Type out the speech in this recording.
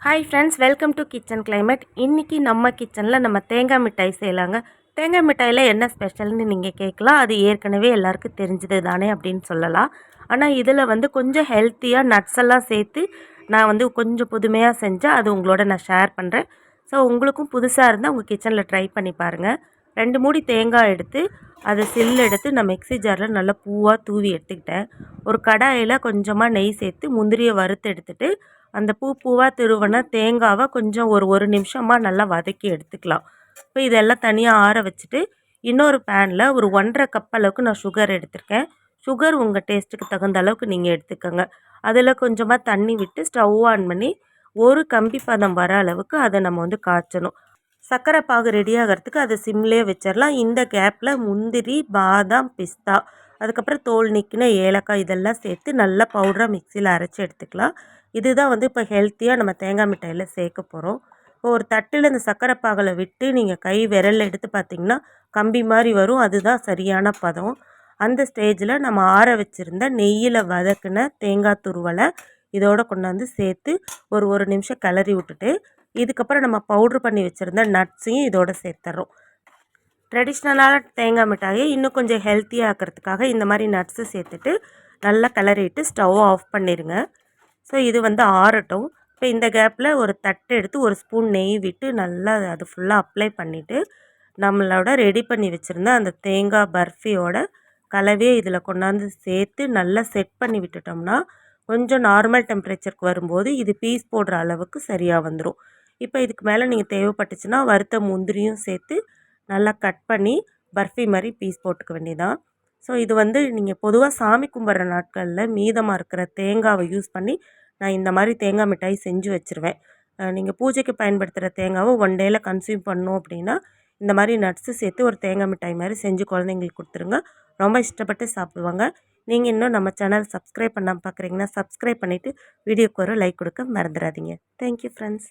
Hi friends, welcome to kitchen climate. இன்றைக்கி நம்ம கிச்சனில் நம்ம தேங்காய் மிட்டாய் செய்யலாங்க. தேங்காய் மிட்டாயில் என்ன ஸ்பெஷல்னு நீங்கள் கேட்கலாம். அது ஏற்கனவே எல்லாருக்கும் தெரிஞ்சது தானே அப்படின்னு சொல்லலாம். ஆனால் இதில் வந்து கொஞ்சம் ஹெல்த்தியாக நட்ஸ் எல்லாம் சேர்த்து நான் வந்து கொஞ்சம் புதுமையாக செஞ்சேன். அது உங்களோட நான் ஷேர் பண்ணுறேன். ஸோ உங்களுக்கும் புதுசாக இருந்தால் உங்கள் கிச்சனில் ட்ரை பண்ணி பாருங்கள். 2 மூடி தேங்காய் எடுத்து அதை சில்லு எடுத்து நான் மிக்ஸி ஜாரில் நல்லா பூவாக தூவி எடுத்துக்கிட்டேன். ஒரு கடாயில் கொஞ்சமாக நெய் சேர்த்து முந்திரியை வறுத்து எடுத்துகிட்டு அந்த பூவாக திருவன தேங்காவை கொஞ்சம் ஒரு நிமிஷமாக நல்லா வதக்கி எடுத்துக்கலாம். இப்போ இதெல்லாம் தனியாக ஆற வச்சுட்டு இன்னொரு பேனில் ஒரு 1.5 கப் அளவுக்கு நான் சுகர் எடுத்திருக்கேன். சுகர் உங்கள் டேஸ்ட்டுக்கு தகுந்த அளவுக்கு நீங்கள் எடுத்துக்கோங்க. அதில் கொஞ்சமாக தண்ணி விட்டு ஸ்டவ் ஆன் பண்ணி ஒரு கம்பி பதம் வர அளவுக்கு அதை நம்ம வந்து காய்ச்சணும். சர்க்கரை பாகு ரெடி ஆகிறதுக்கு அதை சிம்லேயே வச்சிடலாம். இந்த கேப்பில் முந்திரி, பாதாம், பிஸ்தா, அதுக்கப்புறம் தோல் நீக்கின ஏலக்காய் இதெல்லாம் சேர்த்து நல்லா பவுடராக மிக்சியில் அரைச்சி எடுத்துக்கலாம். இதுதான் வந்து இப்போ ஹெல்த்தியாக நம்ம தேங்காய் மிட்டாயில் சேர்க்க போகிறோம். இப்போ ஒரு தட்டில் இந்த சர்க்கரை பாகில் விட்டு நீங்கள் கை விரல் எடுத்து பார்த்திங்கன்னா கம்பி மாதிரி வரும். அதுதான் சரியான பதம். அந்த ஸ்டேஜில் நம்ம ஆற வச்சுருந்த நெய்யில் வதக்கின தேங்காய் துருவலை இதோட கொண்டாந்து சேர்த்து ஒரு நிமிஷம் கிளறி விட்டுட்டு இதுக்கப்புறம் நம்ம பவுட்ரு பண்ணி வச்சுருந்த நட்ஸையும் இதோட சேர்த்துறோம். ட்ரெடிஷ்னலான தேங்காய் மிட்டாயை இன்னும் கொஞ்சம் ஹெல்த்தியாக ஆக்கிறதுக்காக இந்த மாதிரி நட்ஸு சேர்த்துட்டு நல்லா கிளறிட்டு ஸ்டவ் ஆஃப் பண்ணிடுங்க. ஸோ இது வந்து ஆறட்டும். இப்போ இந்த கேப்பில் ஒரு தட்டு எடுத்து ஒரு ஸ்பூன் நெய் விட்டு நல்லா அது ஃபுல்லாக அப்ளை பண்ணிவிட்டு நம்மளோட ரெடி பண்ணி வச்சுருந்த அந்த தேங்காய் பர்ஃபியோட கலவையை இதில் கொண்டாந்து சேர்த்து நல்லா செட் பண்ணி விட்டுட்டோம்னா கொஞ்சம் நார்மல் டெம்பரேச்சருக்கு வரும்போது இது பீஸ் போடுற அளவுக்கு சரியாக வந்துடும். இப்போ இதுக்கு மேலே நீங்கள் தேவைப்பட்டுச்சுன்னா வறுத்த முந்திரியும் சேர்த்து நல்லா கட் பண்ணி பர்ஃபி மாதிரி பீஸ் போட்டுக்க வேண்டியதான். ஸோ இது வந்து நீங்கள் பொதுவாக சாமி கும்பிட்ற நாட்களில் மீதமாக இருக்கிற தேங்காவை யூஸ் பண்ணி நான் இந்த மாதிரி தேங்காய் மிட்டாய் செஞ்சு வச்சுருவேன். நீங்கள் பூஜைக்கு பயன்படுத்துகிற தேங்காவை 1 டேயில் கன்சியூம் பண்ணோம் அப்படின்னா இந்த மாதிரி நட்ஸு சேர்த்து ஒரு தேங்காய் மிட்டாய் மாதிரி செஞ்சு குழந்தைங்களுக்கு கொடுத்துருங்க. ரொம்ப இஷ்டப்பட்டு சாப்பிடுவாங்க. நீங்கள் இன்னும் நம்ம சேனல் சப்ஸ்கிரைப் பண்ணாமல் பார்க்குறீங்கன்னா சப்ஸ்கிரைப் பண்ணிவிட்டு வீடியோக்கு ஒரு லைக் கொடுக்க மறந்துடாதீங்க. Thank you friends.